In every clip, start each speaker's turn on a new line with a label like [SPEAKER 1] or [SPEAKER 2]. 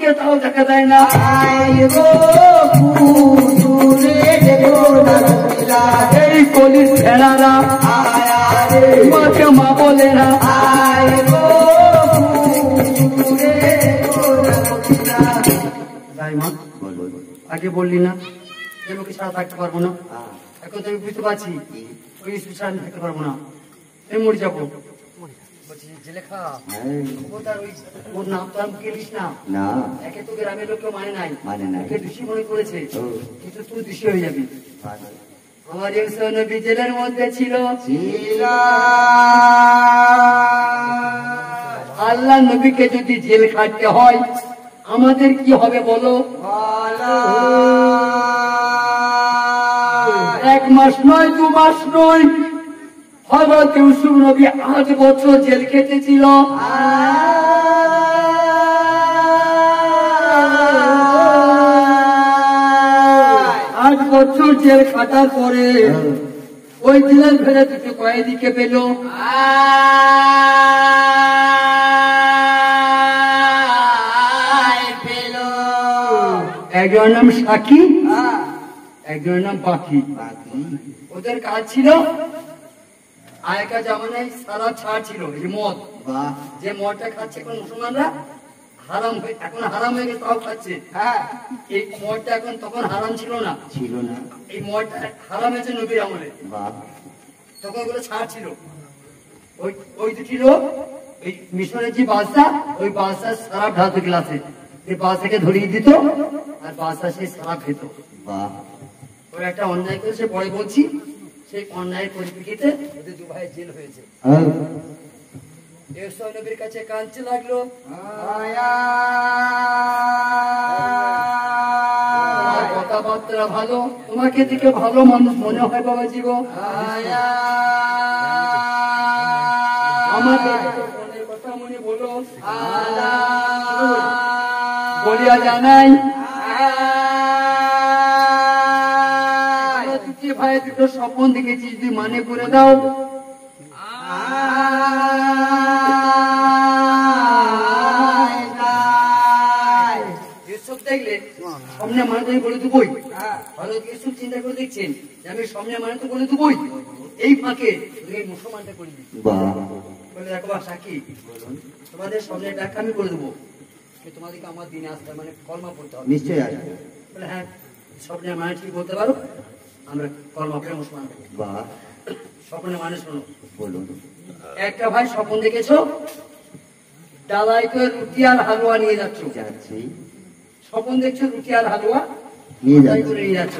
[SPEAKER 1] দিকে তাও দেখা যায় না। এই কলির ছেড়ারা মাকে মা বলে না। মা আগে বললি না যে লোকে ছাড়া থাকতে পারবো না, এখন তো আমি বুঝতে পারছি ওই ছাড়া আমি থাকতে পারবো না, আমি মরে যাবো। ওর নাম তো আমি গেলিস না, একে তো গ্রামের লোক মানে নাই, একে দোষী মনে করেছে, কিন্তু তুই দোষী হয়ে যাবি। আমার নবী জেলের মধ্যে ছিল, আল্লাহ নবীকে যদি জেল খাটতে হয় আমাদের কি হবে বলো? 1 মাস নয় 2 মাস নয়, হযরত ইউসুফ নবী 8 বছর জেল খেটেছিল। 8 বছর জেল খাটার পরে ওই জেলের ভেতরে দুটো কয়েদিকে পেল। একজনের নাম সাকি, একজনের নাম পাখি। ওদের কাজ ছিল আগেকার জামানায় সারা ছাড় ছিল, এই মদ, যে মদটা খাচ্ছে এখন মুসলমানরা হারাম, এখন হারাম হয়ে গেছে তাও খাচ্ছে। এই মদটা এখন তখন হারাম ছিল না, এই মদটা হারাম হয়েছে নবীর আমলে, তখন ওগুলো ছাড় ছিল। ওই দুটি লোক এই মিশরের যে বাদশা, ওই বাদশার সারা ঢালতো গ্লাসে, এই বাদশাকে ধরিয়ে দিত আর বাদশা সেই সারা খেত। ওরা একটা অন্যায় করেছে, পরে বলছি, সেই অন্যায়ের পরিপ্রেক্ষিতে ওদের 2 ভাই জেল হয়েছে। নবীর কাছে কাঁদতে লাগলো, কথাবার্তা ভালো, তোমাকে দেখে ভালো মানুষ মনে হয় বাবা জীব, আমাদের কথা মনে বলো বলিয়া জানাই। ভাই দুটো স্বপ্ন দেখেছি, যদি মানে করে দাও। ইউসুফ দেখলে সামনে মানে তো বলে দেবই, ভালো ইউসুফ চিন্তা করে দেখছেন যে আমি সামনে মানে তো বলে দেবই, এই ফাঁকে মুসলমানটা করে দিচ্ছি। বলে দেখো সাকি, তোমাদের সামনে ডাক আমি করে দেবো, তোমাদেরকে আমার দিনে আসতে মানে কলমা পড়তে হবে। নিশ্চয়ই আসবে। বলে হ্যাঁ, স্বপ্নের মানে ঠিক বলতে পারো, আমরা কলমা পড়ে মুসলমান। স্বপ্নের মানে শোনো, বলুন। একটা ভাই স্বপ্ন দেখেছো ডালাই করে রুটি আর হালুয়া নিয়ে যাচ্ছ, স্বপ্ন দেখছো রুটি আর হালুয়া নিয়ে যাচ্ছ,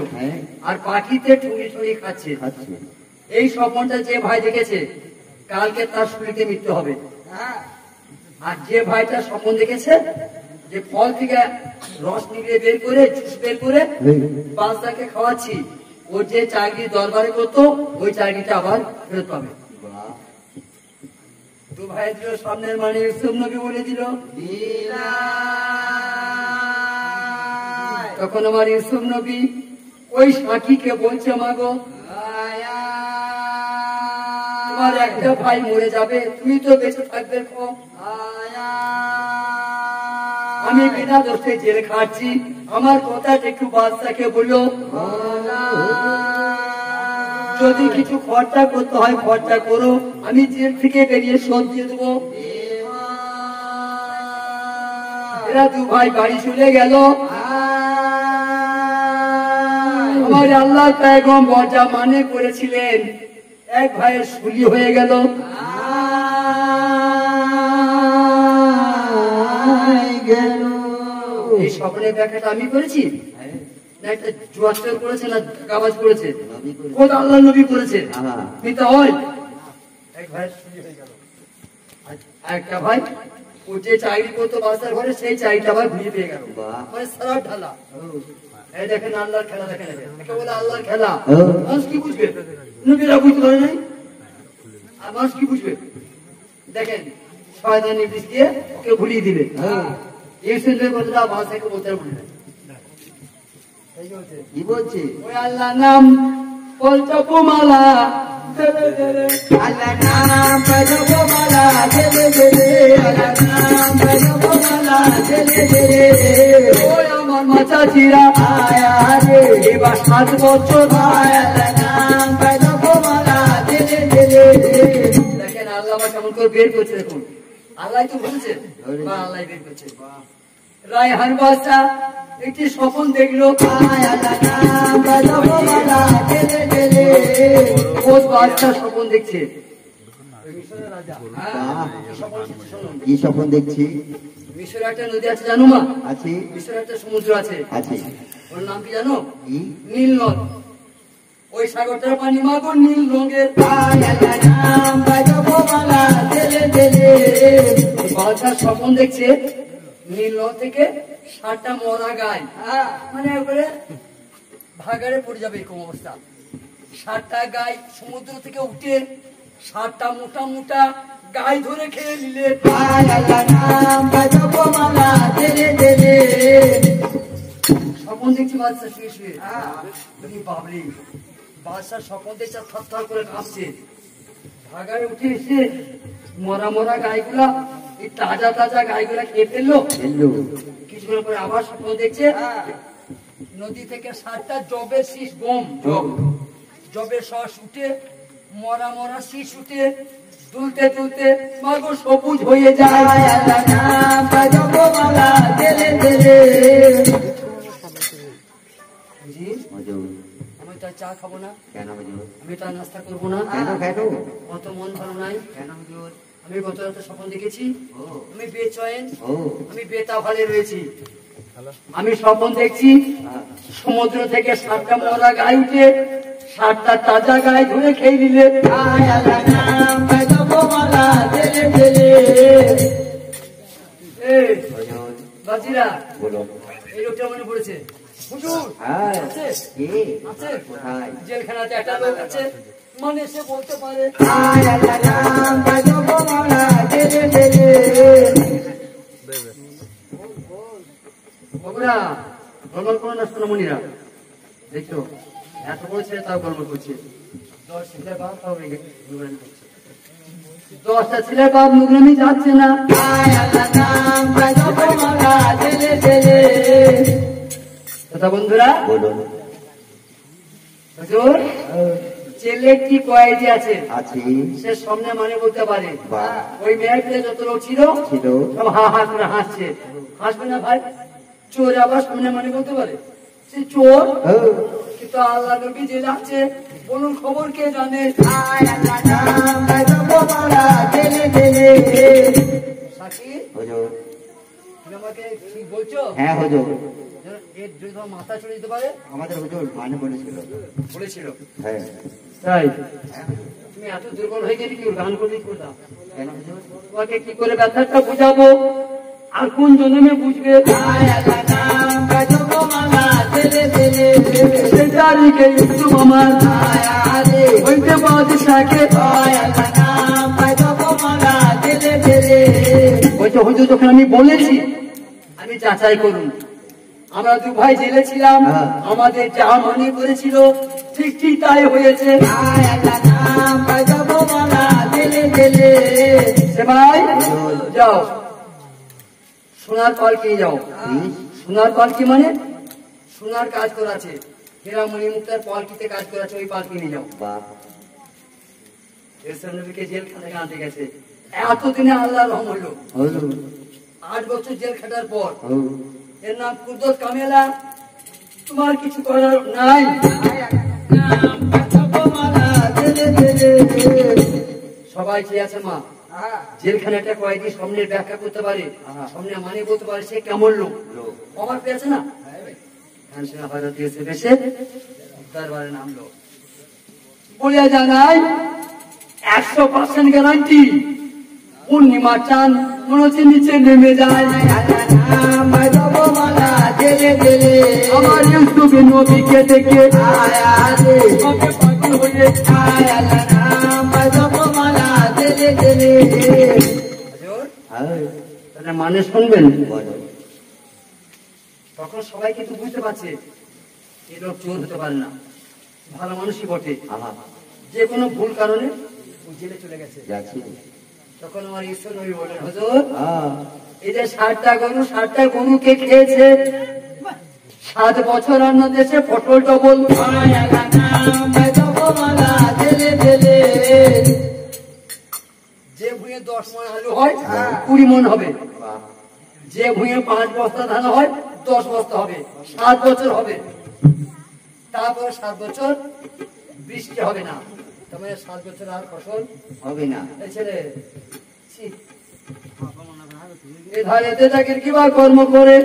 [SPEAKER 1] আর পাখিতে ঠুঙি ঠুঙি খাচ্ছে। এই স্বপ্নটা যে ভাই দেখেছে কালকে তার শরীরে মৃত্যু হবে। আর যে ভাইটা স্বপ্ন দেখেছে যে ফল থেকে রস নিগড়ে বের করে জুস বের করে বাচ্চাকে খাওয়াচ্ছি, ও যে চাকরি দরবারে করতো ওই চাকরিটা আবার ফেরত পাবে। 2 ভাই দিল সামনের মানে ইউসুফ নবী বলে দিল। তখন আমার ইউসুফ নবী ওই সাকিকে বলছে, মাগো তোমার একটা ভাই মরে যাবে, তুমি তো বেঁচে থাকবে, আমি বিনা দোষে জেল খাচ্ছি, আমার কথাটা একটু বাদশাকে বললো, যদি কিছু খরচা করতে হয় খরচা করো, আমি জেল থেকে বেরিয়ে শোধ দিয়ে দেবো। এরা 2 ভাই বাড়ি চলে গেল। আমার আল্লাহ পয়গম্বর যা মানে করেছিলেন, এক ভাইয়ের শুলি হয়ে গেল। এই স্বপ্নের ব্যাখ্যাটা আমি করেছি না, একটা জুয়ার করেছে না কাবাজ করেছে, খোদ আল্লাহ নবী করেছে। এক ভাইয়ের শুলি হয়ে গেল, একটা ভাই ও যে চাকরি করতো বাসার ঘরে, সেই চাকরিটা আবার ঘুরিয়ে পেয়ে গেল, মানে সারা ঢালা। এই দেখেন আল্লাহর খেলা, দেখেন একে বলে আল্লাহর খেলা। মানুষ কি বুঝবে? নবীরা বুঝতে পারে নাই, আর মানুষ কি বুঝবে? দেখেন শয়তান ইবলিস দিয়ে ওকে ভুলিয়ে দিবে। এই সুন্দর কথাটা ভাষাকে বলতে ভুলে কি বলছে? ওই আল্লাহর নাম বলছো মালা
[SPEAKER 2] আল্লাহ নাম বাজবো মালা জেলে জেলে, আল্লাহ নাম বাজবো মালা জেলে জেলে।
[SPEAKER 1] ওই আমার মাথা চিরা
[SPEAKER 2] আয়া রে
[SPEAKER 1] এবার 7 বছর
[SPEAKER 2] আয়, আল্লাহ নাম বাজবো মালা জেলে জেলে।
[SPEAKER 1] দেখেন আল্লাহ আবার কেমন করে বের করছে দেখুন। আল্লাহ তো বলছে বা আল্লাহ বের করছে। রায়হান বাদশা একটি স্বপ্ন দেখলো।
[SPEAKER 2] আয়, আল্লাহ নাম বাজবো মালা জেলে জেলে।
[SPEAKER 1] কোন বাদশা স্বপ্ন দেখছে? মিশরের রাজা।
[SPEAKER 2] বাহ।
[SPEAKER 1] কি স্বপ্ন দেখছে শুনুন।
[SPEAKER 2] কি স্বপ্ন দেখছি?
[SPEAKER 1] মিশরে একটা নদী আছে জানো মা?
[SPEAKER 2] আছি
[SPEAKER 1] মিশরে একটা সমুদ্র আছে।
[SPEAKER 2] আছি।
[SPEAKER 1] ওর নাম কি জানো?
[SPEAKER 2] কি?
[SPEAKER 1] নীল নদ। ওই সাগরটার পানি মাগো নীল রঙের।
[SPEAKER 2] আয়, আল্লাহ নাম বাজবো মালা জেলে জেলে।
[SPEAKER 1] বাদশার স্বপ্ন দেখছে নীল নদ থেকে 7টা মরা গায়, মানে একবারে ভাগাড়ে পড়ে যাবে এরকম অবস্থা। 7টা গাই সমুদ্র থেকে উঠে 7টা মোটা মোটা গাই ধরে খেয়ে নিলে।
[SPEAKER 2] আয়, আল্লাহ নাম বাজবো মালা জেলে জেলে।
[SPEAKER 1] স্বপ্ন দেখছি বাদশা শুয়ে শুয়ে। তুমি বাবরি বাদশার স্বপ্ন দেখছে, থরথর করে কাঁপছে। ভাগাড়ে উঠে এসে মরা মরা গাইগুলা এই তাজা তাজা গাইগুলা খেয়ে ফেললো।
[SPEAKER 2] হেল্লো
[SPEAKER 1] কিছুক্ষণ পরে আবার স্বপ্ন দেখছে নদী থেকে 7টা জবের শীষ গম, জবের শস উঠে মরা মরা শীষ উঠে দুলতে দুলতে মাগো সবুজ হয়ে যায়।
[SPEAKER 2] আয়, আল্লাহ নাম বাজবো মালা জেলে জেলে।
[SPEAKER 1] জি,
[SPEAKER 2] হুজুর
[SPEAKER 1] আমি তার চা খাবো না,
[SPEAKER 2] কেন হুজুর?
[SPEAKER 1] আমি তার নাস্তা করবো না।
[SPEAKER 2] কেন কেন?
[SPEAKER 1] অত মন ভালো নাই।
[SPEAKER 2] কেন হুজুর?
[SPEAKER 1] আমি গত রাতে স্বপ্ন দেখেছি
[SPEAKER 2] ও
[SPEAKER 1] আমি বেচয়েন,
[SPEAKER 2] ও
[SPEAKER 1] আমি বেতাভালে রয়েছি। আমি স্বপ্ন দেখছি সমুদ্র থেকে 7টা মরা গাই উঠে 7টা তাজা গাই ধরে খেয়ে নিলে।
[SPEAKER 2] আয়, আল্লাহ নাম বাজবো মালা জেলে জেলে।
[SPEAKER 1] এই
[SPEAKER 2] হুজুর
[SPEAKER 1] বাজিরা
[SPEAKER 2] বলো।
[SPEAKER 1] এই লোকটা মনে পড়েছে। হুজুর
[SPEAKER 2] হ্যাঁ
[SPEAKER 1] আছে
[SPEAKER 2] কে?
[SPEAKER 1] আছে
[SPEAKER 2] কোথায়?
[SPEAKER 1] জেলখানাতে একটা লোক আছে, মানে সে বলতে পারে।
[SPEAKER 2] আয়, আল্লাহ নাম বাজবো মালা জেলে জেলে।
[SPEAKER 1] বাবুরা গল্প করো না সোনামণিরা, দেখছো এত বড় ছেলে তাও গল্প করছে। 10 ছেলের বাপ তাও নোংরামি করছে। 10টা ছেলের বাপ নোংরামি যাচ্ছে না।
[SPEAKER 2] আয়, আল্লাহ নাম বাজবো মালা জেলে জেলে।
[SPEAKER 1] কথা বন্ধুরা
[SPEAKER 2] বলুন।
[SPEAKER 1] হুজুর ছেলে কি কয়েদি আছে
[SPEAKER 2] আছি
[SPEAKER 1] সে সামনে মানে বলতে পারে।
[SPEAKER 2] বাহ।
[SPEAKER 1] ওই মেয়েগুলো যত লোক ছিল
[SPEAKER 2] ছিল।
[SPEAKER 1] সব হা হা করে হাসছে। হাসবে না ভাই? চোর আবার সামনে মানে বলতে পারে সে চোর,
[SPEAKER 2] ও
[SPEAKER 1] কিন্তু আল্লাহ নবী জেলে আছে বলুন খবর কে জানে?
[SPEAKER 2] আয়, আল্লাহ নাম বাজবো মালা জেলে জেলে।
[SPEAKER 1] সাকি
[SPEAKER 2] হুজুর
[SPEAKER 1] তুমি আমাকে ঠিক বলছো?
[SPEAKER 2] হ্যাঁ হুজুর,
[SPEAKER 1] এর যদি তোমার মাথা চলে যেতে পারে
[SPEAKER 2] আমাদের হুজুর মানে বলেছিল।
[SPEAKER 1] বলেছিল।
[SPEAKER 2] হ্যাঁ
[SPEAKER 1] তাই তুমি এত দুর্বল হয়ে গেলে কি গান করে করতাম?
[SPEAKER 2] কেন হুজুর?
[SPEAKER 1] তোমাকে কি করে ব্যাপারটা বুঝাবো আর কোন জন্মে বুঝবে?
[SPEAKER 2] আয়, আল্লাহ নাম বাজবো মালা জেলে জেলে।
[SPEAKER 1] সে জারিকে ইউসুফ আমার
[SPEAKER 2] আয় আরে
[SPEAKER 1] হইতে বাদশাকে
[SPEAKER 2] আয়, আল্লাহ নাম বাজবো মালা জেলে জেলে।
[SPEAKER 1] বলছে হুজুর যখন আমি বলেছি আমি যাচাই করুন। আমরা 2 ভাই জেলে ছিলাম, আমাদের যা মনে করেছিল ঠিক ঠিক তাই হয়েছে।
[SPEAKER 2] আয়, আল্লাহ নাম বাজবো মালা জেলে জেলে।
[SPEAKER 1] সে ভাই যাও সোনার পালকি যাও। সোনার পালকি মানে সোনার কাজ করা আছে, হীরামণি মুক্তার পালকিতে কাজ করা আছে, ওই পালকি নিয়ে যাও।
[SPEAKER 2] বাহ।
[SPEAKER 1] এরশাদ নবীকে জেলখানা থেকে আনতে গেছে। এতদিনে আল্লাহ রহম হলো।
[SPEAKER 2] হুজুর
[SPEAKER 1] 8 বছর জেল খাটার পর
[SPEAKER 2] ও
[SPEAKER 1] এর নাম কুদ্দুস কামেলা। তোমার কিছু করার নাই।
[SPEAKER 2] নাম বাজবো মালা জেলে জেলে।
[SPEAKER 1] সবাই চেয়ে আছে মা জেলখানাটা কয়েকদিন সামনের ব্যাখ্যা করতে পারে, সামনে মানে বলতে পারে সে কেমন লোক। আমার পেয়েছে না হ্যাঁ হয়তো দিয়েছে বেশে দরবারে নামলো বলিয়া জানাই 100% গ্যারান্টি পূর্ণিমা চাঁদ মনে হচ্ছে নিচে নেমে যায়।
[SPEAKER 2] আল্লাহ নাম বাজবো মালা জেলে জেলে।
[SPEAKER 1] আমার ইউসুফের নবীকে দেখে
[SPEAKER 2] আয় আরে
[SPEAKER 1] আমাকে পাগল হয়ে
[SPEAKER 2] আয়, আল্লাহ নাম বাজবো মালা জেলে জেলে। হ্যাঁ
[SPEAKER 1] তাহলে মানে শুনবেন।
[SPEAKER 2] বলো।
[SPEAKER 1] তখন সবাই কিন্তু বুঝতে পারছে এই লোক চোর হতে পারে না, ভালো মানুষই বটে।
[SPEAKER 2] আহা
[SPEAKER 1] যে কোনো ভুল কারণে জেলে চলে গেছে। তখন আমার ঈশ্বর নবী বললেন, হুজুর এই যে 60টা গরু কে খেয়েছে? 7 বছর অন্য দেশে পটল ডবল যে ভুঁয়ে 10 মণ আলু হয় 20 মণ হবে, যে ভুঁয়ে 5 বস্তা ধান হয় 10 বস্তা হবে। 7 বছর হবে, তারপরে 7 বছর বৃষ্টি হবে না, তবে 7 বছর আর ফসল হবে না। ছেলে এধারেতে তাকে কিবা কর্ম করে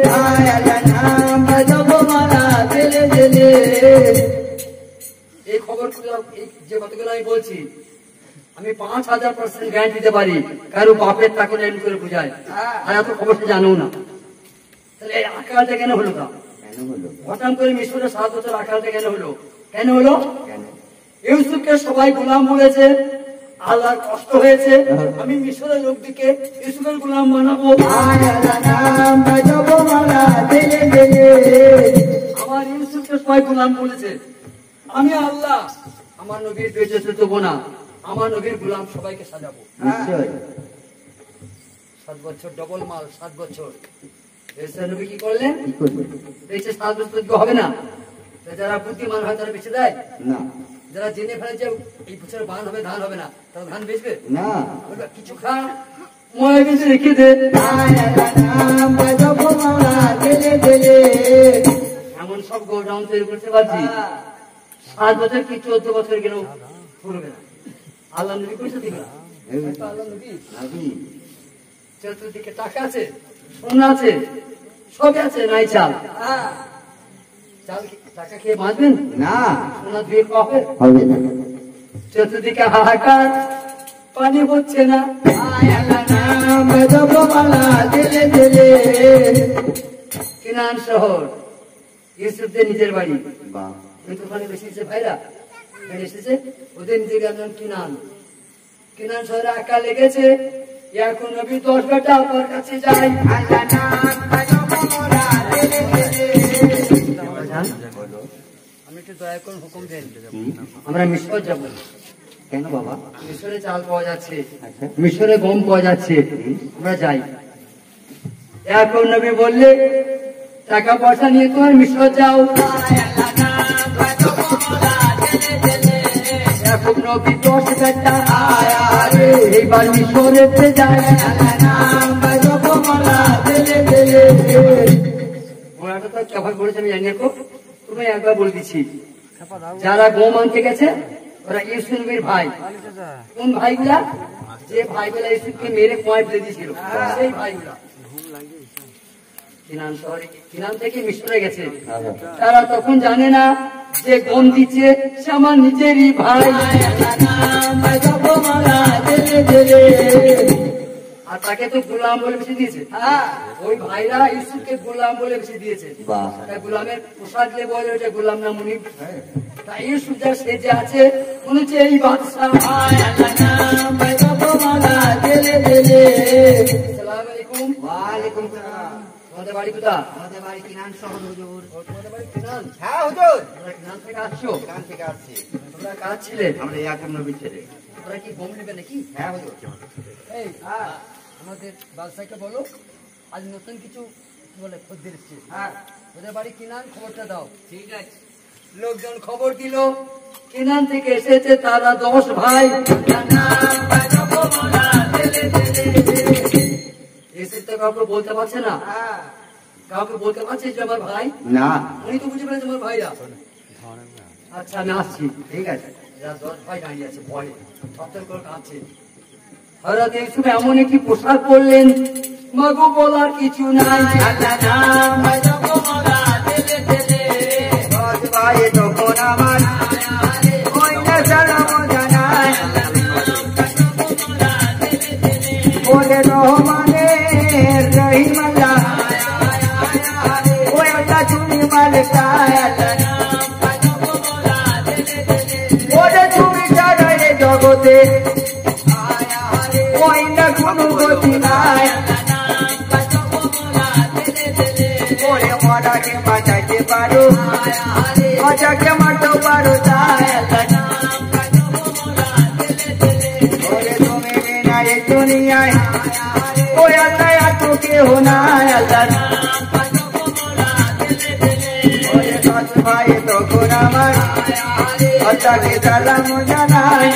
[SPEAKER 1] এই খবর যে কতগুলো আমি বলছি, আমি 5000% গ্যারান্টি দিতে পারি কারো বাপের তাকে লাইন করে বুঝায়, আর এত খবর সে জানো না। তাহলে এই আকালটা কেন হলো? না হঠাৎ করে মিশরে 7 বছর আকালটা কেন হলো? কেন হলো? ইউসুফকে সবাই গোলাম বলেছে, আল্লাহর কষ্ট হয়েছে, আমি মিশরের লোকদিকে ইউসুফের গোলাম বানাবো। আমার ইউসুফকে সবাই গোলাম বলেছে, আমি আল্লাহ আমার নবীর বেঁচে দেবো না, আমার নবীর গোলাম সবাইকে সাজাবো। 7 বছর ডবল মাল, 7 বছর নবী কি করলেন? বেঁচে 7 বছর হবে না। যারা বুদ্ধিমান হয় তারা বেঁচে দেয় না। যারা জেনে ফেলে যে এই বছর ধান হবে, ধান হবে না, তারা ধান বেচবে না। কিছু খা মনে বেঁচে রেখে দে। এমন সব গোডাউন তৈরি করতে পারছি, 7 বছর কি 14 বছর গেলেও করবে না। আল্লাহ নবী পয়সা দিবে না। আল্লাহ নবী চতুর্দিকে টাকা আছে, সোনা আছে, সবই আছে, নাই চাল। চাল টাকা খেয়ে বাঁচবেন না, সোনা ধুয়ে হবে না। চতুর্দিকে হাহাকার, পানি হচ্ছে না। কিনান শহর ইউসুফদের নিজের বাড়ি, কিন্তু ওখানে বেশি এসেছে ভাইরা এসেছে, ওদের নিজের নাম কিনান। কিনান শহরে আঁকা লেগেছে। এখন নবী 10 বেটা আপনার কাছে যাই। আমি একটু দয়া করুন, হুকুম দেন, আমরা মিশর যাবো। কেন বাবা? মিশরে চাল পাওয়া যাচ্ছে, মিশরে গম পাওয়া যাচ্ছে, আমরা যাই। এখন নবী বললে, টাকা পয়সা নিয়ে তোমার মিশর যাও। এখন নবী 10 বেটা এইবার মিশরেতে যায়। কেমন বলেছে আমি জানি না, তুমি একবার বলে দিচ্ছি। যারা গম আনতে গেছে ওরা ইউসুফ নবীর ভাই। কোন ভাইগুলা? যে ভাইগুলা ইউসুফকে মেরে কুয়ায় ফেলে দিয়েছিল, সেই ভাইগুলা কিনান শহরে, কিনান থেকে মিশরে গেছে। তারা তখন জানে না যে গম দিচ্ছে সে আমার নিজেরই ভাই। আর তাকে তো গোলাম বলে বেশি দিয়েছে। ওই ভাইরা ইউসুফকে গোলাম বলে বেশি দিয়েছে। গোলামের পোশাক দিয়ে বলে ওটা গোলাম না মুনিব। তাই ইউসুফ যা সেজে আছে মনে হচ্ছে এই বাদশা। আসসালামু আলাইকুম। ওয়ালাইকুম সালাম। তোমাদের বাড়ি কোথা? আমাদের বাড়ি কিনান শহর হুজুর। তোমাদের বাড়ি কিনান? হ্যাঁ হুজুর। তোমরা কিনান থেকে আসছো? কিনান থেকে আসছি। তোমরা কার ছিলে? আমরা ইয়াকুব নবীর ছেলে। তোমরা কি গম নেবে নাকি? হ্যাঁ হুজুর। এই আমাদের বাদশাকে বলো আজ নতুন কিছু বলে খদ্দের এসছে। হ্যাঁ ওদের বাড়ি কিনান, খবরটা দাও। ঠিক আছে। লোকজন খবর দিল কিনান থেকে এসেছে তারা 10 ভাই। এসে তো কাউকে বলতে পারছে না, কাউকে বলতে পারছে যে আমার ভাই না। উনি তো বুঝে পেরেছে আমার ভাইরা। আচ্ছা আমি আসছি। ঠিক আছে। 10 ভাই দাঁড়িয়ে আছে, ভয় সপ্তাহ করে কাঁদছে। হযরত ইউসুফ এমন একটি পোশাক পরলেন, মাগো বলার কিছু নাই। তখন আমার বলে রহমানের রহিমাল্লাহ ওই আল্লাহ তুমি মালিকায় ওরে তুমি ছাড়া রে জগতে ওই না কোনো গতি নাই। ওরে মরাকে বাঁচাইতে পারো, মজাকে মারতে পারো, তাই
[SPEAKER 2] দুনিয়ায় ওই আল্লাহ তোকে হোনা আল্লাহ ভাই তখন আমার আল্লাহকে সালাম জানাই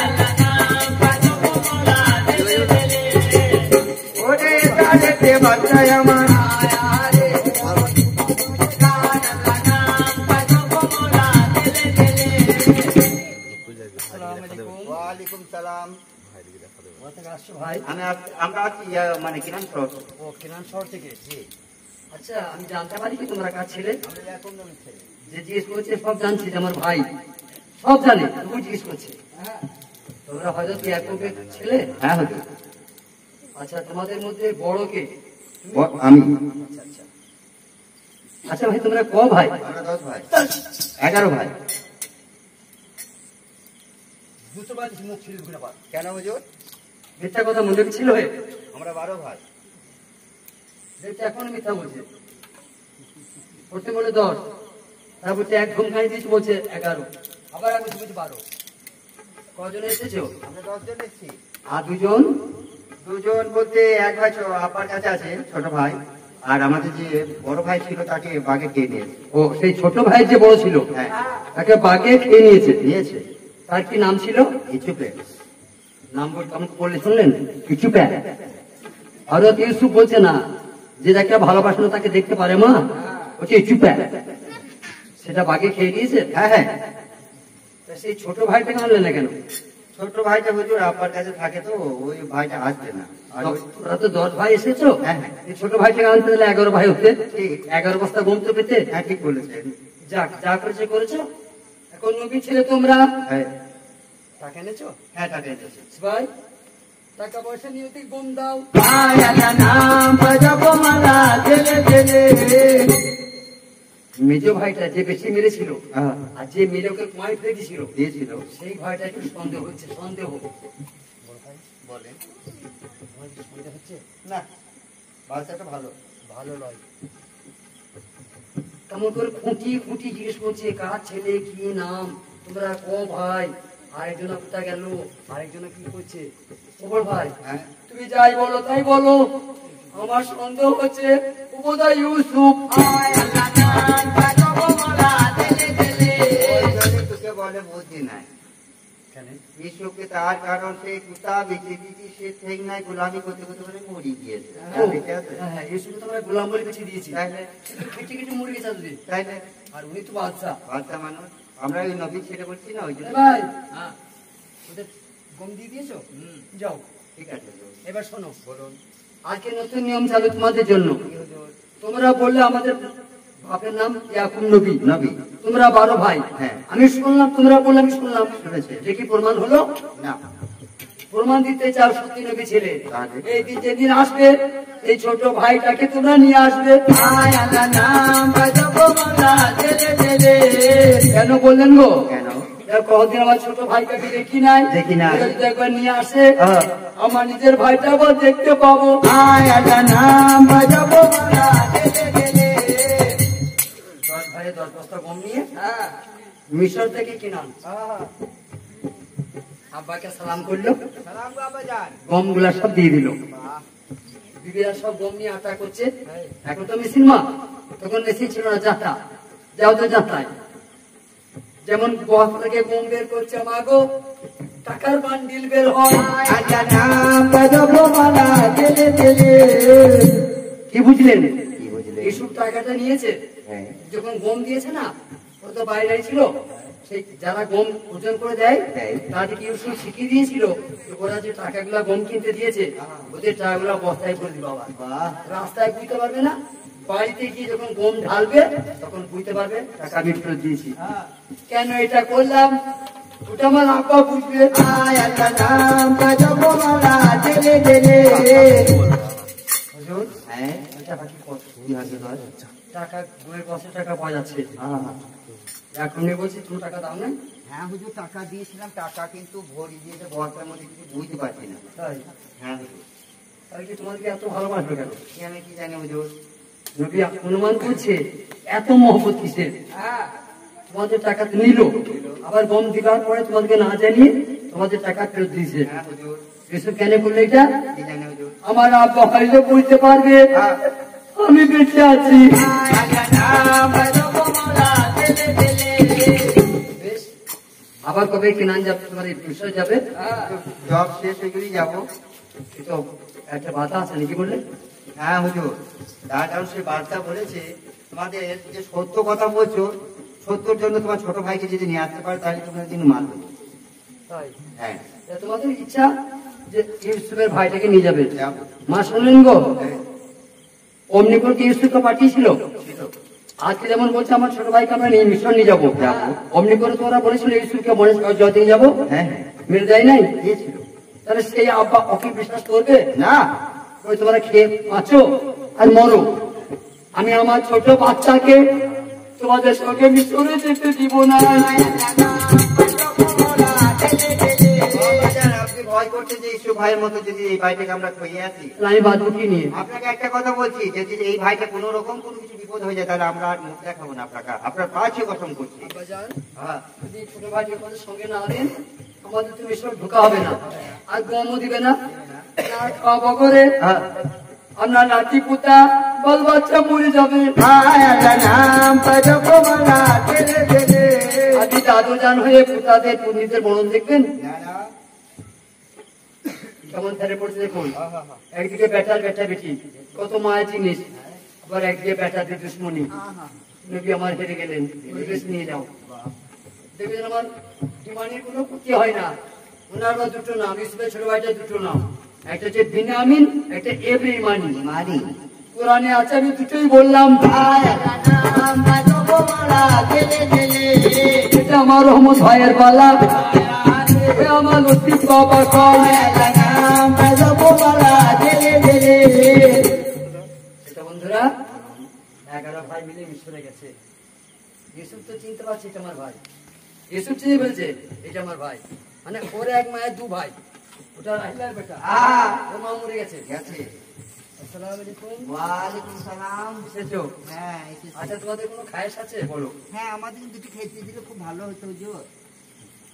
[SPEAKER 2] ওরে তাদেরকে বাচ্চায় আমার ওয়ালাইকুম সালাম।
[SPEAKER 1] ভাই
[SPEAKER 2] আমরা মানে কিরান শহর।
[SPEAKER 1] ও কিরান শহর থেকে। আচ্ছা আমি জানতে পারি কি তোমরা কার ছেলে? যে জিজ্ঞেস করছে সব জানছি যে আমার ভাই সব জানে, তবু জিজ্ঞেস করছে তোমরা হয়তো কি এককে ছেলে?
[SPEAKER 2] হ্যাঁ হয়তো।
[SPEAKER 1] আচ্ছা তোমাদের মধ্যে বড় কে?
[SPEAKER 2] আমি।
[SPEAKER 1] আচ্ছা আচ্ছা আচ্ছা ভাই তোমরা ক ভাই?
[SPEAKER 2] আমরা 10 ভাই। 11 ভাই। কেন হুজুর?
[SPEAKER 1] মিথ্যা কথা মনে ছিল?
[SPEAKER 2] আমরা 12 ভাই।
[SPEAKER 1] এখন মিথ্যা বলছে, প্রথমে বলে 10, তারপর এক ঘুম খাই দিয়েছি বলছে 11, আবার আমি বলছি 12। কজন এসেছো?
[SPEAKER 2] আমরা 10 জন এসেছি।
[SPEAKER 1] আর দুজন
[SPEAKER 2] বলতে এক ভাই আপার কাছে আছে, ছোট ভাই, আর আমাদের যে বড় ভাই ছিল তাকে বাঘে খেয়ে নিয়েছে।
[SPEAKER 1] ও সেই ছোট ভাই যে বড় ছিল
[SPEAKER 2] হ্যাঁ
[SPEAKER 1] তাকে বাঘে খেয়ে
[SPEAKER 2] নিয়েছে।
[SPEAKER 1] তার কি নাম ছিল?
[SPEAKER 2] ইচুপে।
[SPEAKER 1] নাম বলতে আমাকে বললে শুনলেন? ইচুপে। হযরত ইউসুফ বলছে না যে যাকে ভালোবাসে না তাকে দেখতে পারে মা, বলছে ইচুপে, সেটা বাঘে খেয়ে নিয়েছে।
[SPEAKER 2] হ্যাঁ হ্যাঁ।
[SPEAKER 1] সেই ছোট ভাইটাকে আনলে না কেন?
[SPEAKER 2] ছোট ভাইটা হুজুর আপার কাছে থাকে তো ওই ভাইটা আসবে না। আর
[SPEAKER 1] তোমরা তো 10 ভাই এসেছো,
[SPEAKER 2] হ্যাঁ
[SPEAKER 1] এই ছোট ভাইটাকে আনতে দিলে 11 ভাই হতে,
[SPEAKER 2] ঠিক।
[SPEAKER 1] 11 বস্তা গম তো পেতে।
[SPEAKER 2] হ্যাঁ ঠিক বলেছেন।
[SPEAKER 1] যাক যা করেছে করেছো। এখন নবী ছেলে তোমরা
[SPEAKER 2] হ্যাঁ
[SPEAKER 1] টাকা এনেছো?
[SPEAKER 2] হ্যাঁ টাকা এনেছে।
[SPEAKER 1] ভাই টাকা পয়সা নিয়ে তুই গম দাও।
[SPEAKER 2] নাম বাজাবো মালা ছেলে ছেলে।
[SPEAKER 1] মেজ ভাইটা যে বেশি মেরেছিল আর যে মেরে ওকে কুমাই ফেলে দিয়েছিল সেই ভাইটা একটু সন্দেহ হচ্ছে। সন্দেহ
[SPEAKER 2] বলেন।
[SPEAKER 1] সন্দেহ হচ্ছে
[SPEAKER 2] না বাচ্চাটা ভালো
[SPEAKER 1] ভালো নয়। কেমন করে খুঁটি খুঁটি জিজ্ঞেস করছে কার ছেলে, কি নাম, তোমরা ক ভাই, আরেকজন কোথা গেল, আরেকজন কি করছে। খবর ভাই
[SPEAKER 2] হ্যাঁ
[SPEAKER 1] তুমি যাই বলো তাই বলো, আমার সন্দেহ হচ্ছে উপদা ইউসুফ।
[SPEAKER 2] তোকে বলে বুদ্ধি নাই ইসুফকে, তার কারণ সে কুতা বেঁচে দিয়েছি, সে ঠিক নাই গোলামি করতে করতে মানে মরি গিয়েছে।
[SPEAKER 1] হ্যাঁ ইউসুফকে তোমরা গোলাম বলে কিছু দিয়েছি,
[SPEAKER 2] তাইলে
[SPEAKER 1] কিছু কিছু মুরগি চাঁদে,
[SPEAKER 2] তাইলে
[SPEAKER 1] আর উনি তো বাদশা।
[SPEAKER 2] বাচ্চা মানুষ, আমরা ওই নবী ছেড়ে বলছি না ওই জন্য।
[SPEAKER 1] ভাই হ্যাঁ ওদের গম দিয়ে দিয়েছো? যাও
[SPEAKER 2] ঠিক আছে
[SPEAKER 1] এবার শোনো,
[SPEAKER 2] বলুন।
[SPEAKER 1] আজকে নতুন নিয়ম চালু তোমাদের জন্য। তোমরা বললে আমাদের বাপের নাম ইয়াকুব নবী,
[SPEAKER 2] নবী
[SPEAKER 1] তোমরা 12 ভাই।
[SPEAKER 2] হ্যাঁ
[SPEAKER 1] আমি শুনলাম, তোমরা বললে আমি শুনলাম,
[SPEAKER 2] শুনেছে।
[SPEAKER 1] যে কি প্রমাণ হলো?
[SPEAKER 2] না
[SPEAKER 1] প্রমাণ দিতে চাও সত্যি নবী ছেলে,
[SPEAKER 2] তাহলে?
[SPEAKER 1] এই দিন যেদিন আসবে এই ছোট ভাইটাকে তোমরা নিয়ে আসবে।
[SPEAKER 2] নাম বাজাবো মালা ছেলে ছেলে।
[SPEAKER 1] কেন বললেন গো?
[SPEAKER 2] কেন?
[SPEAKER 1] কদিন আমার ছোট ভাইটাকে দেখি নাই,
[SPEAKER 2] দেখি নাই।
[SPEAKER 1] ওরা যদি একবার নিয়ে আসে আমার নিজের ভাইটা আবার দেখতে পাবো।
[SPEAKER 2] নাম বাজাবো মালা ছেলে ছেলে।
[SPEAKER 1] 10 ভাইয়ে 10 বস্তা গম নিয়ে মিশর থেকে কিনান আব্বাকে সালাম করলো,
[SPEAKER 2] সালাম বাবা যান।
[SPEAKER 1] গম গুলা সব দিয়ে দিল। বিবিরা সব গম নিয়ে আটা করছে। এখন তো মেশিন মা, তখন মেশিন ছিল না, যাতা যাও তো যাতায় যেমন বস থেকে গম বের করছে মা গো, টাকার বান্ডিল বের হয়।
[SPEAKER 2] নাম বাজাবো মালা ছেলে ছেলে।
[SPEAKER 1] কি বুঝলেন?
[SPEAKER 2] কি বুঝলে?
[SPEAKER 1] এইসব টাকাটা নিয়েছে
[SPEAKER 2] হ্যাঁ
[SPEAKER 1] যখন গম দিয়েছে না, ওরা তো বাইরে ছিল, সেই যারা গম ওজন করে দেয় তাদেরকে ইউসুফ শিখিয়ে দিয়েছিল ওরা যে টাকাগুলা গম কিনতে দিয়েছে ওদের টাকাগুলা বস্তায় করে দিবা।
[SPEAKER 2] বাহ
[SPEAKER 1] রাস্তায় বুঝতে পারবে না, বাড়িতে গিয়ে যখন গম ঢালবে তখন বুঝতে পারবে টাকা আমি ফেরত দিয়েছি। কেন এটা করলাম ওটা আমার আব্বা বুঝবে।
[SPEAKER 2] নাম বাজাবো মালা ছেলে ছেলে।
[SPEAKER 1] হুজুর
[SPEAKER 2] হ্যাঁ
[SPEAKER 1] এটা বাকি কত?
[SPEAKER 2] 2010
[SPEAKER 1] টাকা 2 টাকা পাওয়া যাচ্ছে।
[SPEAKER 2] হ্যাঁ
[SPEAKER 1] এখন বলছি তুমি টাকা দাও না।
[SPEAKER 2] হ্যাঁ হুজুর টাকা দিয়েছিলাম, টাকা কিন্তু ভরি দিয়েছে বস্তার মধ্যে, কিছু বুঝতে পারছি না।
[SPEAKER 1] তাই?
[SPEAKER 2] হ্যাঁ হুজুর।
[SPEAKER 1] তাহলে কি তোমাদেরকে এত ভালোবাসবে কেন?
[SPEAKER 2] কি আমি কি জানি হুজুর।
[SPEAKER 1] নবী অনুমান করছে এত মহব্বত কিসের? তোমাদের টাকা নিল, আবার গম দিবার পরে তোমাদেরকে না জানিয়ে তোমাদের টাকা ফেরত দিয়েছে।
[SPEAKER 2] হ্যাঁ হুজুর।
[SPEAKER 1] এসব কেন করলে এটা?
[SPEAKER 2] কি জানি হুজুর।
[SPEAKER 1] আমার আব্বা হয়তো বুঝতে পারবে আমি বেঁচে আছি। বেশ, আবার কবে কেনান যাবে, তোমার এই বিষয় যাবে?
[SPEAKER 2] জব শেষ হয়ে গেলেই যাবো।
[SPEAKER 1] তো একটা বাধা আছে নাকি বললে?
[SPEAKER 2] হ্যাঁ হুজুর, তার কারণ সে বার্তা বলেছে তোমাদের যে সত্য কথা বলছো, সত্যর জন্য তোমার ছোট ভাইকে যদি নিয়ে আসতে পারো তাহলে তোমরা কিন্তু মানবে।
[SPEAKER 1] তাই?
[SPEAKER 2] হ্যাঁ
[SPEAKER 1] তোমাদের ইচ্ছা যে ইউসুফের ভাইটাকে নিয়ে যাবে?
[SPEAKER 2] যাবো।
[SPEAKER 1] মা শুনলেন গো, অমনি করে কি ইউসুফকে পাঠিয়েছিল? আজকে যেমন বলছে আমার ছোট ভাইকে আমরা নিয়ে মিশন নিয়ে যাবো, অমনি করে তোরা বলেছিল ইউসুফকে মনে জয়তে যাবো,
[SPEAKER 2] হ্যাঁ
[SPEAKER 1] মেরে দেয় নাই?
[SPEAKER 2] দিয়েছিল।
[SPEAKER 1] তাহলে সেই আব্বা ওকে বিশ্বাস করবে
[SPEAKER 2] না,
[SPEAKER 1] ওই তোমরা খেয়ে বাঁচো আর মরো, আমি আমার ছোট বাচ্চাকে তোমাদের সঙ্গে মিশনে যেতে দিব না।
[SPEAKER 2] আপনি ভয় করছেন যে ইসু ভাইয়ের মতো যদি এই ভাইটাকে আমরা খুঁজে আসি?
[SPEAKER 1] আমি বাঁধবো কি নিয়ে?
[SPEAKER 2] আপনাকে একটা কথা বলছি, যদি এই ভাইটা কোনো রকম কোনো কিছু বিপদ হয়ে যায় তাহলে আমরা আর মুখ দেখাবো না আপনাকে, আপনার পাঁচই কসম করছি। হ্যাঁ,
[SPEAKER 1] যদি ছোট ভাইকে আমাদের সঙ্গে না দেন আমাদের তো মিশন ঢোকা হবে না, আর গমও দিবে না, খাওয়া করে আপনার নাতি পুতা বল বাচ্চা মরে যাবে। আপনি দাদু জান হয়ে পুতাদের পুণ্যদের মরণ দেখবেন কেমন ধারে পড়ছে দেখুন। একদিকে বেটার বেটা বেটি কত মায়ের জিনিস, আবার একদিকে বেটাদের দুশ্মনী। নবী আমার হেরে গেলেন, পরিবেশ নিয়ে যাও, দেখবেন আমার ইমানের কোনো ক্ষতি হয় না। ওনার বা দুটো নাম, ইউসুফের ছোট ভাইটা দুটো নাম, একটা হচ্ছে বিনামিন, একটা এভরি মানি মানি। কোরআনে আছে, আমি দুটোই বললাম। এটা আমার রহমত ভাইয়ের পালা, আমার লতিফ বাবা কল। বন্ধুরা 11 ভাই মিলে মিশরে গেছে। ইউসুফ তো চিনতে পারছে এটা আমার ভাই, ইউসুফ চিনে বলছে এটা আমার ভাই, মানে ওর এক মায়ের দু ভাই, ওটা রাহিলার বেটা, ওর মা মরে গেছে। আসসালামু আলাইকুম।
[SPEAKER 2] ওয়ালাইকুম সালাম।
[SPEAKER 1] এসেছো?
[SPEAKER 2] হ্যাঁ এসেছি।
[SPEAKER 1] আচ্ছা, তোমাদের কোনো খায়েশ আছে বলো?
[SPEAKER 2] হ্যাঁ, আমাদের দুটো খেতে দিলে খুব ভালো হতো হুজুর।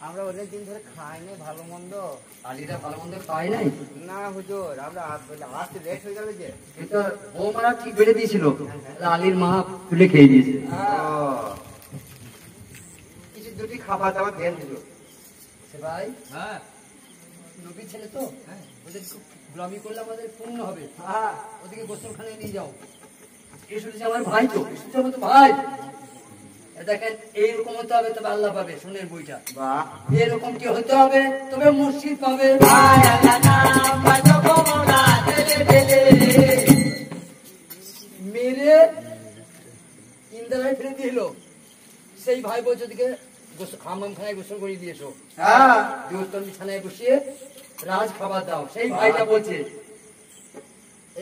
[SPEAKER 2] আমরা অনেক দিন ধরে খাইনি ভালো মন্দ।
[SPEAKER 1] আলিরা ভালো মন্দ খাওয়াই নাই?
[SPEAKER 2] না হুজুর, আমরা আসতে লেট হয়ে গেল যে।
[SPEAKER 1] কিন্তু বৌমারা ঠিক বেড়ে দিয়েছিল, আলীর মা তুলে খেয়ে দিয়েছে।
[SPEAKER 2] কিছু দুটি খাবার দাবার দেন হুজুর।
[SPEAKER 1] ভাই নবী ছেলে তো, ওদের খুব গোলামি করলে আমাদের পূর্ণ হবে। ওদিকে গোসলখানে নিয়ে যাও। এসব আমার ভাই তো, এসব আমার তো ভাই। দেখেন এইরকম হতে হবে তবে আল্লাহ পাবে, শুনের বইটা এরকম কি হতে হবে তবে মসজিদ পাবে। মেরে ইন্দারায় ফেলে দিল, সেই ভাই বলছে দিকে হামামখানায় গোসল করে দিয়েছো, বিছানায় বসিয়ে রাজ খাবার দাও। সেই ভাইটা বলছে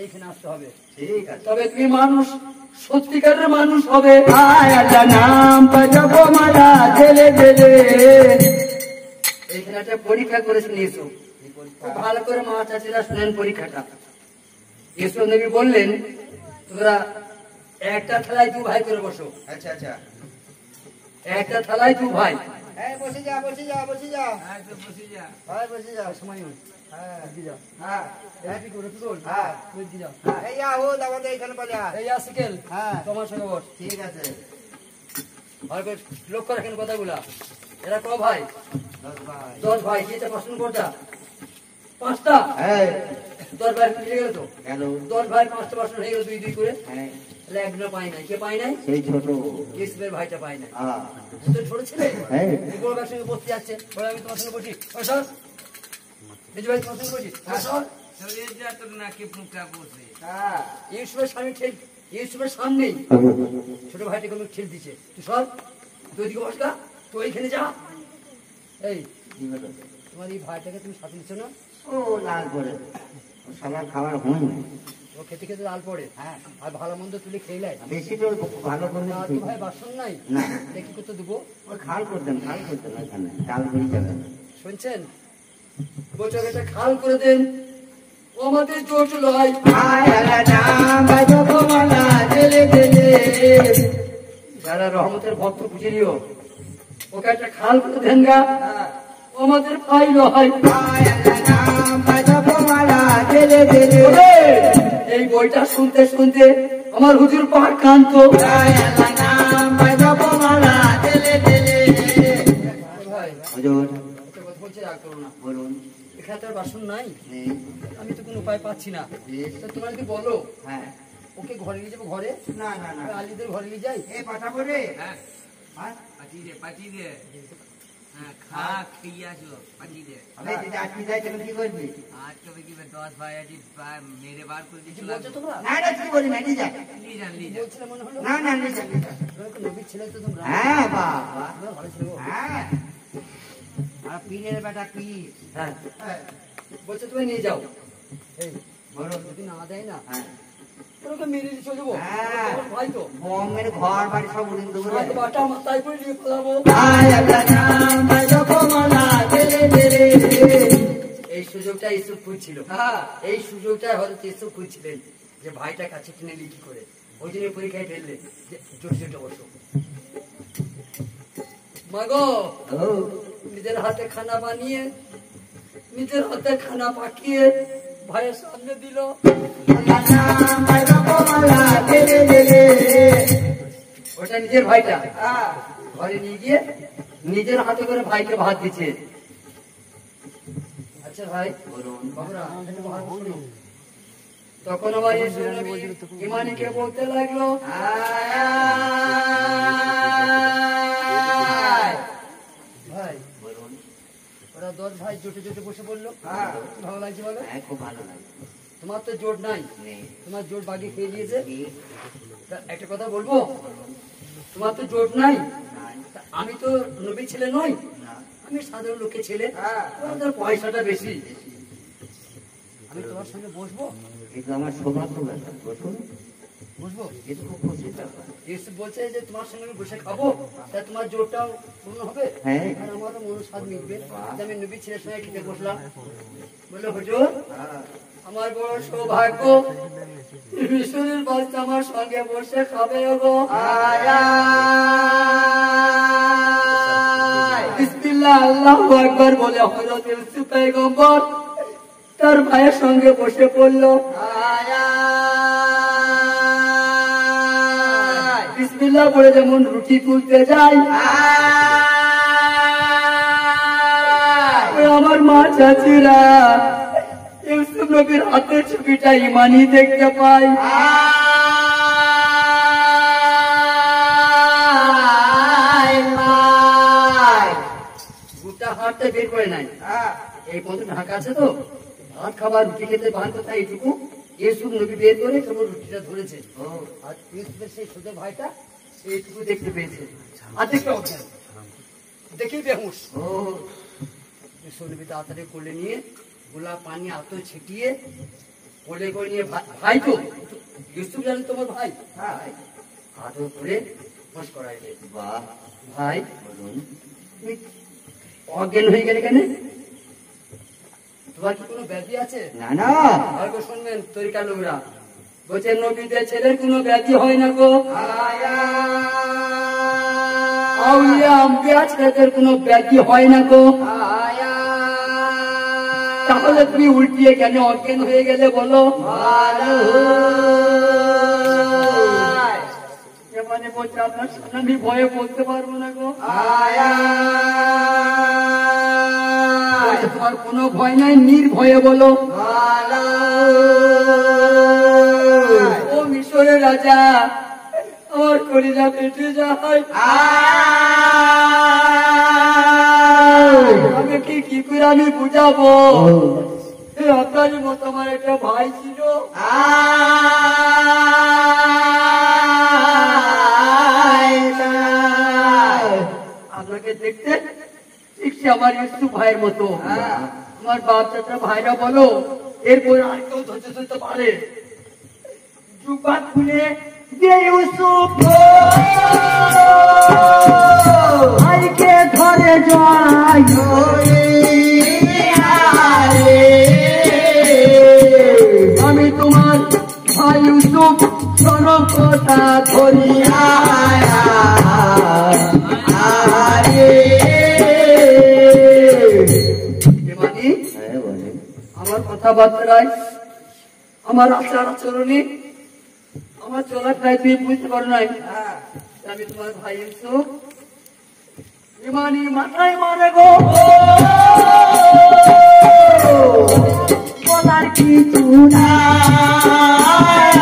[SPEAKER 1] এইখানে আসতে হবে, ঠিক আছে, তবে তুমি মানুষ, সত্যিকারের মানুষ হবে। এইখানে একটা পরীক্ষা করেছে নিয়েছো, খুব ভালো করে মা চাচিরা শুনেন পরীক্ষাটা। ইসু নবী বললেন তোমরা একটা থালায় দু ভাই করে বসো।
[SPEAKER 2] আচ্ছা আচ্ছা,
[SPEAKER 1] একটা থালায় দু ভাই।
[SPEAKER 2] বসে যা বসে যা বসে যা, বসে যা ভাই, বসে যা, সময় নেই।
[SPEAKER 1] তোমার সঙ্গে বস,
[SPEAKER 2] ঠিক আছে।
[SPEAKER 1] ভালো করে লক্ষ্য রাখেন কথাগুলা। এরা ক ভাই? 10 ভাই। যেটা পছন্দ করতা 5টা, 10 ভাই মিলে গেল তো। 10 ভাই 5টা পছন্দ হয়ে গেল, 2-2 করে। তাহলে একজন পাই নাই, কে পাই নাই?
[SPEAKER 2] সেই ছোট
[SPEAKER 1] ইসবের ভাইটা পাই নাই। ছোট ছেলে বড় ভাইয়ের সঙ্গে বসতে যাচ্ছে, বলে আমি তোমার সঙ্গে বসি। ভাই তোমার সঙ্গে বসি, ইউসুফের সামনে ঠেল, ইউসুফের সামনেই ছোট ভাইটা কোনো ঠেল দিচ্ছে, তুই সর, তুই দিকে বসকা, তুই ওইখানে যা। এই তোমার এই ভাইটাকে তুমি সাথে দিচ্ছ না?
[SPEAKER 2] ও লাল পড়ে, সবার খাবার হয় না,
[SPEAKER 1] ও খেতে খেতে লাল পড়ে। আর ভালো মন্দ তুলে খেয়ে
[SPEAKER 2] বেশি তো ভালো করে
[SPEAKER 1] ভাই বাসন নাই, দেখি করতে দেবো।
[SPEAKER 2] ওই খাল করতেন এখানে ডাল করে যাবেন,
[SPEAKER 1] শুনছেন? বলছো এটা খাল করে দেন, ও আমাদের জোর লয়। যারা রহমতের ভক্ত বুঝে নিও, ওকে একটা খাল করে দেন গা, আমাদের ভাই নয়। এই বইটা শুনতে শুনতে আমার হুজুর পাহাড় কান্ত। এখানে তো বাসন নাই, আমি তো কোনো উপায় পাচ্ছি না। তোমরা যদি বলো
[SPEAKER 2] হ্যাঁ
[SPEAKER 1] ওকে ঘরে নিয়ে যাবো, ঘরে
[SPEAKER 2] না না না
[SPEAKER 1] আলিদের ঘরে নিয়ে যাই।
[SPEAKER 2] এ পাঠা করে কি করবি হ্যাঁ বাবা হ্যাঁ পীরের বেটা পীর।
[SPEAKER 1] হ্যাঁ বলছে তুমি নিয়ে যাও।
[SPEAKER 2] বলো
[SPEAKER 1] যদি না দেয় না
[SPEAKER 2] হ্যাঁ
[SPEAKER 1] ওকে মেরে দিয়ে চলে যাবো।
[SPEAKER 2] হ্যাঁ।
[SPEAKER 1] ভাই তো
[SPEAKER 2] বমের ঘর বাড়ি সব উড়িয়ে দেবো রে।
[SPEAKER 1] বাটা মাথায় করে নিয়ে ফেলাবো। এই সুযোগটা ইসুফ খুঁজছিল। এই সুযোগটা হয়তো ইসুফ খুঁজছিলেন যে ভাইটা কাছে টেনে লিখি করে, ওই জন্য পরীক্ষায় ফেললেন যে জোর জোরটা বসো মাগো। নিজের হাতে খানা বানিয়ে নিজের হাতে খানা পাকিয়ে ভাইয়ের সামনে দিল। ওটা নিজের ভাইটা ঘরে নিয়ে গিয়ে নিজের হাতে করে ভাইকে ভাত দিচ্ছে। আচ্ছা ভাই বাবুরা, শোনো। তখন আমার ইমানিকে বলতে লাগলো, ভাই ওরা 10 ভাই জোটে জোটে বসে পড়লো। ভালো লাগছে বলো?
[SPEAKER 2] খুব ভালো লাগে।
[SPEAKER 1] তোমার তো জোট নাই, তোমার জোট বাকি খেয়ে দিয়েছে। একটা কথা বলবো, তোমার তো জোট নাই, আমি তো নবী ছেলে নই, আমি সাধারণ লোকের ছেলে, তোমার পয়সাটা বেশি। আমি তোমার সঙ্গে বসবো?
[SPEAKER 2] কিন্তু আমার সৌভাগ্য বসুন
[SPEAKER 1] বসবো।
[SPEAKER 2] কিন্তু খুব খুশি ব্যাপার।
[SPEAKER 1] ইউসুফ বলছে যে তোমার সঙ্গে আমি বসে খাবো, তা তোমার জোরটাও পূর্ণ হবে আর আমারও মনোস্বাদ মিটবে। আমি নবী ছেলের সঙ্গে খেতে বসলাম। বললো হুজুর আমার বড় সৌভাগ্য, মিশরের বাচ্চা আমার সঙ্গে বসে খাবে গো। বিসমিল্লাহ আল্লাহু আকবার বলে হযরত ইউসুফ পয়গম্বর তার ভাইয়ের সঙ্গে বসে পড়লো। বিসমিল্লাহ বলে যেমন রুটি তুলতে যাই, আমার মা চাচিরা ইউসুফ নবীর হাতের ছবিটা ইমানি দেখতে পাই। গোটা হাতটা বের করে নাই, এই পর্যন্ত ঢাকা আছে তো, ভাত খাবার রুটি খেতে বান কোথায় এইটুকু ইউসুফ নবী বের করে কেবল রুটিটা ধরেছে। আর ইউসুফের সেই ছোট ভাইটা এইটুকু দেখতে পেয়েছে। আর্ধেকটা অজ্ঞান, দেখেই বেহুশ। ইউসুফ নবী তাড়াতাড়ি কোলে নিয়ে গোলা পানি আতো ছিটিয়ে কোলে করে নিয়ে, ভাই তো ইউসুফ জানে তোমার ভাই, আদর করে বস করাইলে। ভাই তুমি অজ্ঞান হয়ে গেলে কেন? তোমার কি কোনো ব্যাধি আছে?
[SPEAKER 2] না না
[SPEAKER 1] হয়তো শুনবেন তরিকা লোকরা বলছে নবীদের ছেলের কোনো ব্যাধি হয় না গো। আউলিয়া আম্বিয়া ছেলেদের কোনো ব্যাধি হয় না গো। তাহলে তুমি উল্টিয়ে কেন অজ্ঞান হয়ে গেলে বলো? মানে বলছে আপনার সামনে আমি ভয়ে বলতে পারবো না গো। তোমার কোনো ভয় নাই, নির্ভয়ে বলো। ও মিশরের রাজা, আমার কলিজা পেটে যায়, আমি কি করে আমি বুঝাবো? আপনারই মতো আমার একটা ভাই ছিল, আপনাকে দেখতে ঠিক সে আমার ইউসুফ ভাইয়ের মতো। আমার বাপ চাচা ভাইরা বলো এরপর আর কেউ ধরতে ধরতে পারে? জুব্বা খুলে যে ইউসুফ ভাইকে ধরে যায়, আমি তোমার ভাই ইউসুফ সনক কথা ধরিয়া কথাবার্তায়, আমার আচার আচরণে, আমার চলাফেরায় তুমি বুঝতে পারো নাই আমি তোমার ভাই এসো ইমানি মাথায় মারে গো বলার কিছু নাই